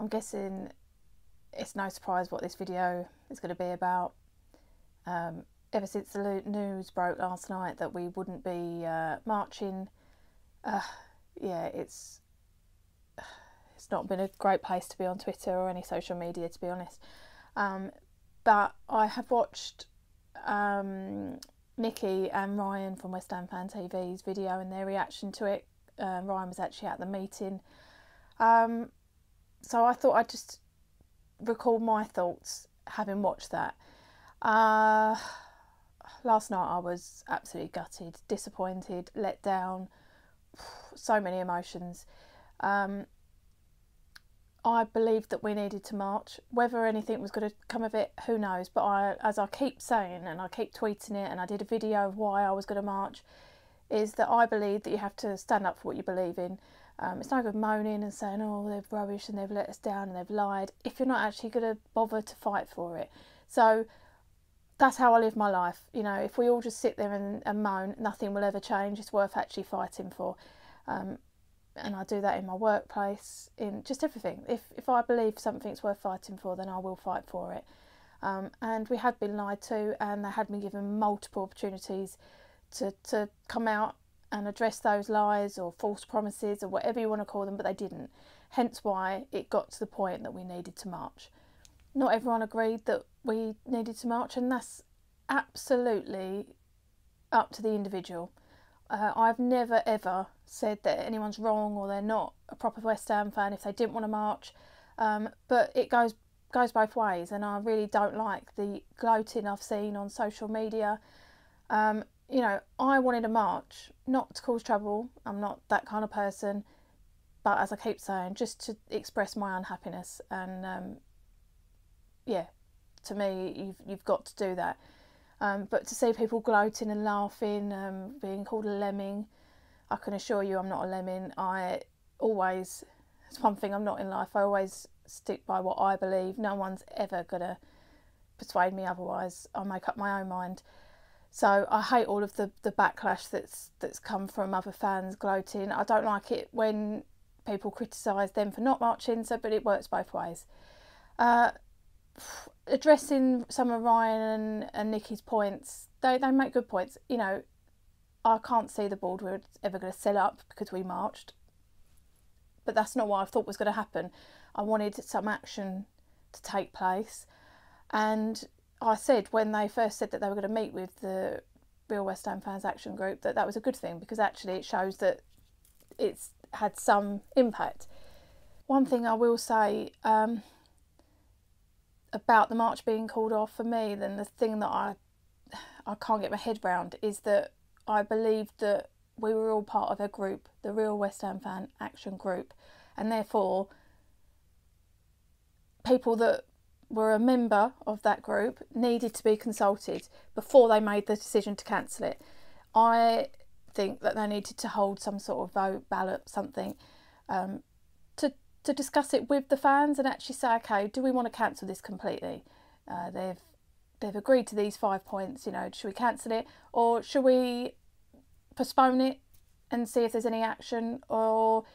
I'm guessing it's no surprise what this video is going to be about. Ever since the news broke last night that we wouldn't be marching, yeah, it's not been a great place to be on Twitter or any social media, to be honest. But I have watched Nikki and Ryan from West Ham Fan TV's video and their reaction to it. Ryan was actually at the meeting. So I thought I'd just record my thoughts having watched that. Last night I was absolutely gutted, disappointed, let down, so many emotions. I believed that we needed to march. Whether anything was going to come of it, who knows? But as I keep saying, and I keep tweeting it, and I did a video of why I was going to march, is that I believe that you have to stand up for what you believe in. It's no good moaning and saying, oh, they're rubbish and they've let us down and they've lied, if you're not actually going to bother to fight for it. So that's how I live my life. You know, if we all just sit there and moan, nothing will ever change. It's worth actually fighting for. And I do that in my workplace, in just everything. If I believe something's worth fighting for, then I will fight for it. And we had been lied to, and they had been given multiple opportunities to come out and address those lies or false promises or whatever you want to call them, but they didn't. Hence why it got to the point that we needed to march. Not everyone agreed that we needed to march, and that's absolutely up to the individual. I've never ever said that anyone's wrong or they're not a proper West Ham fan if they didn't want to march, but it goes both ways, and I really don't like the gloating I've seen on social media. You know, I wanted a march, not to cause trouble. I'm not that kind of person, but as I keep saying, just to express my unhappiness. And yeah, to me, you've got to do that. But to see people gloating and laughing, being called a lemming, I can assure you I'm not a lemming. It's one thing I'm not in life. I always stick by what I believe. No one's ever gonna persuade me otherwise. I make up my own mind. So I hate all of the backlash that's come from other fans gloating. I don't like it when people criticise them for not marching, but it works both ways. Addressing some of Ryan and Nikki's points, they make good points. You know, I can't see the board were ever going to sell up because we marched, but that's not what I thought was going to happen. I wanted some action to take place, and I said when they first said that they were going to meet with the Real West Ham Fans Action Group that was a good thing, because actually it shows that it's had some impact. One thing I will say about the march being called off, for me, then the thing that I can't get my head round is that I believed that we were all part of a group, the Real West Ham Fan Action Group, and therefore people that were a member of that group needed to be consulted before they made the decision to cancel it. I think that they needed to hold some sort of vote, ballot, something, to discuss it with the fans and actually say, okay, do we want to cancel this completely? They've agreed to these 5 points, you know, should we cancel it, or should we postpone it and see if there's any action, or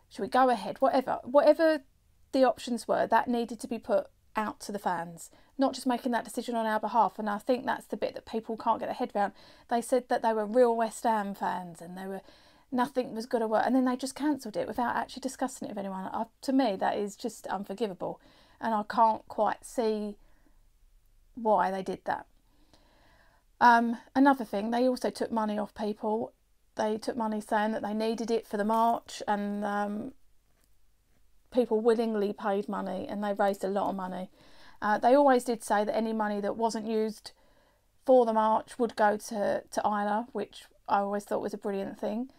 should we go ahead? Whatever the options were, that needed to be put out to the fans, not just making that decision on our behalf. And I think that's the bit that people can't get their head around. They said that they were real West Ham fans and nothing was going to work, and then they just cancelled it without actually discussing it with anyone. To me, that is just unforgivable, and I can't quite see why they did that. Another thing, they also took money off people. They took money saying that they needed it for the march, and people willingly paid money, and they raised a lot of money. They always did say that any money that wasn't used for the march would go to Isla, which I always thought was a brilliant thing.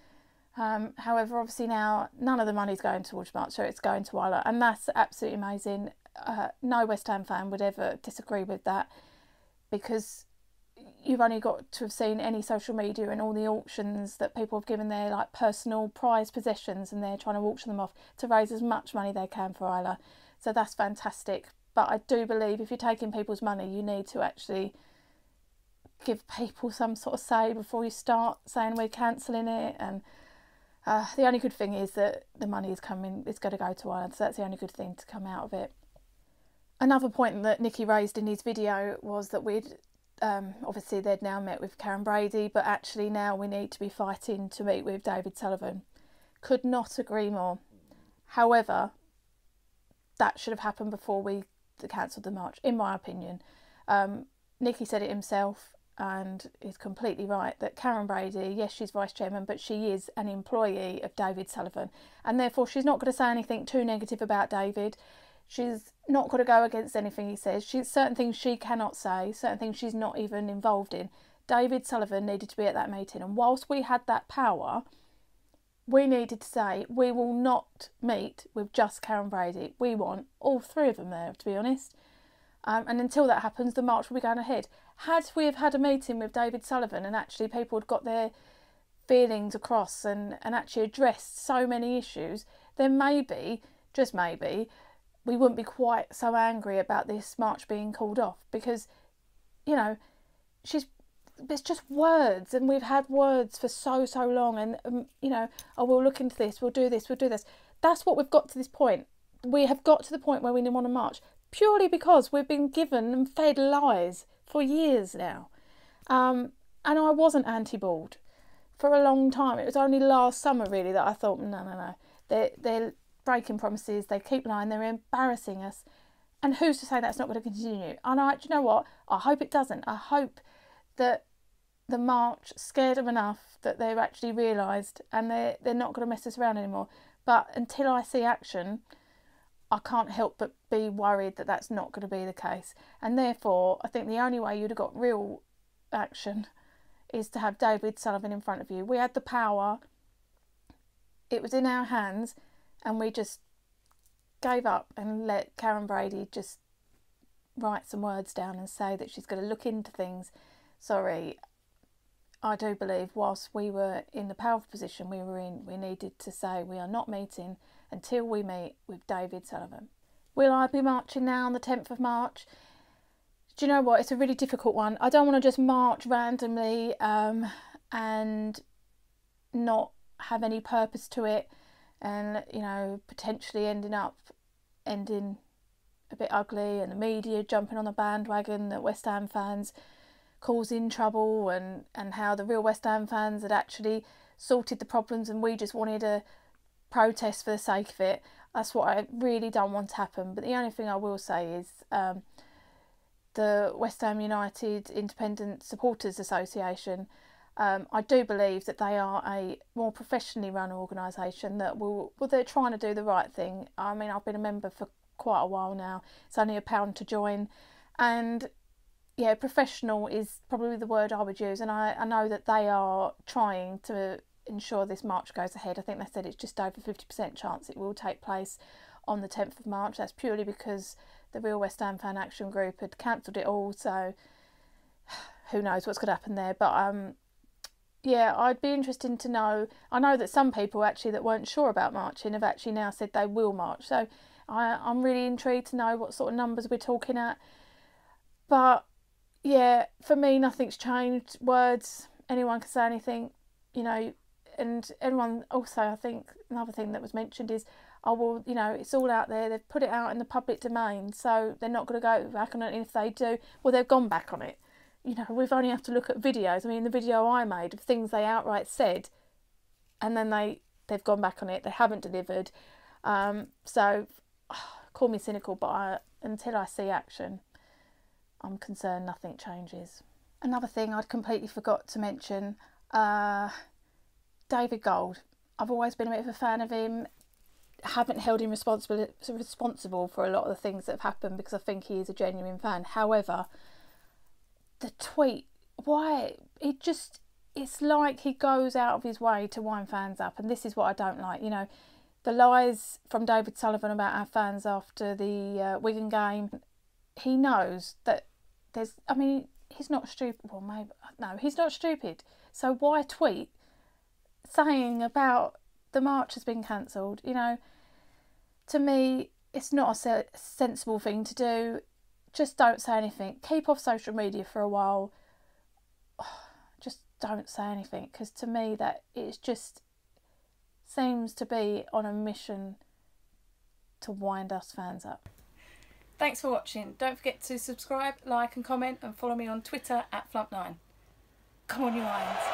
However, obviously now none of the money's going towards march, so it's going to Isla, and that's absolutely amazing. No West Ham fan would ever disagree with that, because you've only got to have seen any social media and all the auctions that people have given their like personal prized possessions, and they're trying to auction them off to raise as much money they can for Isla. So that's fantastic. But I do believe if you're taking people's money, you need to actually give people some sort of say before you start saying we're cancelling it. And The only good thing is that the money is coming, it's going to go to Ireland, so that's the only good thing to come out of it. Another point that Nicky raised in his video was that obviously they'd now met with Karen Brady, but actually now we need to be fighting to meet with David Sullivan. Could not agree more. However, that should have happened before we cancelled the march, in my opinion. Nicky said it himself, and is completely right, that Karen Brady, yes, she's vice chairman, but she is an employee of David Sullivan, and therefore she's not going to say anything too negative about David. She's not going to go against anything he says. Certain things she cannot say, certain things she's not even involved in. David Sullivan needed to be at that meeting, and whilst we had that power, we needed to say, we will not meet with just Karen Brady. We want all three of them there, to be honest. And until that happens, the march will be going ahead. Had we have had a meeting with David Sullivan and actually people had got their feelings across and actually addressed so many issues, then maybe, just maybe, we wouldn't be quite so angry about this march being called off, because, you know, it's just words, and we've had words for so long, and you know, oh, we'll look into this, we'll do this. That's what we've got to this point. We have got to the point where we want to march purely because we've been given and fed lies for years now. And I wasn't anti-bald for a long time. It was only last summer really that I thought, no, they're breaking promises, they keep lying, they're embarrassing us, and who's to say that's not going to continue? And do you know what? I hope it doesn't. I hope that the march scared them enough that they've actually realised, and they're not going to mess us around anymore. But until I see action, I can't help but be worried that that's not going to be the case. And therefore, I think the only way you'd have got real action is to have David Sullivan in front of you. We had the power, it was in our hands, and we just gave up and let Karen Brady just write some words down and say that she's going to look into things. Sorry, I do believe whilst we were in the powerful position we were in, we needed to say we are not meeting until we meet with David Sullivan. Will I be marching now on the 10th of March? Do you know what? It's a really difficult one. I don't want to just march randomly and not have any purpose to it, and, you know, potentially ending a bit ugly, and the media jumping on the bandwagon that West Ham fans causing trouble, and how the real West Ham fans had actually sorted the problems and we just wanted a protest for the sake of it. That's what I really don't want to happen. But the only thing I will say is the West Ham United Independent Supporters Association, I do believe that they are a more professionally run organisation that they're trying to do the right thing. I mean, I've been a member for quite a while now. It's only £1 to join, and yeah, professional is probably the word I would use, and I know that they are trying to ensure this march goes ahead. I think they said it's just over 50% chance it will take place on the 10th of March. That's purely because the Real West Ham Fan Action Group had cancelled it all, so who knows what's going to happen there. But yeah, I'd be interested to know. I know that some people actually that weren't sure about marching have actually now said they will march, so I'm really intrigued to know what sort of numbers we're talking at. But yeah, for me, nothing's changed. Words, anyone can say anything, you know, and everyone also, I think, another thing that was mentioned is, oh, well, you know, it's all out there. They've put it out in the public domain, so they're not going to go back on it. And if they do, well, they've gone back on it. You know, we've only have to look at videos. I mean, the video I made of things they outright said, and then they've gone back on it. They haven't delivered. So, call me cynical, but until I see action, I'm concerned nothing changes. Another thing I'd completely forgot to mention, David Gold. I've always been a bit of a fan of him. Haven't held him responsible for a lot of the things that have happened because I think he is a genuine fan. However, the tweet, it's like he goes out of his way to wind fans up, and this is what I don't like. You know, the lies from David Sullivan about our fans after the Wigan game. He knows that he's not stupid. Well, maybe, no, he's not stupid. So why tweet saying about the march has been cancelled? You know, to me, it's not a sensible thing to do. Just don't say anything. Keep off social media for a while. Just don't say anything, because to me that it's just seems to be on a mission to wind us fans up. Thanks for watching. Don't forget to subscribe, like and comment, and follow me on Twitter @Flump9. Come on, you Irons.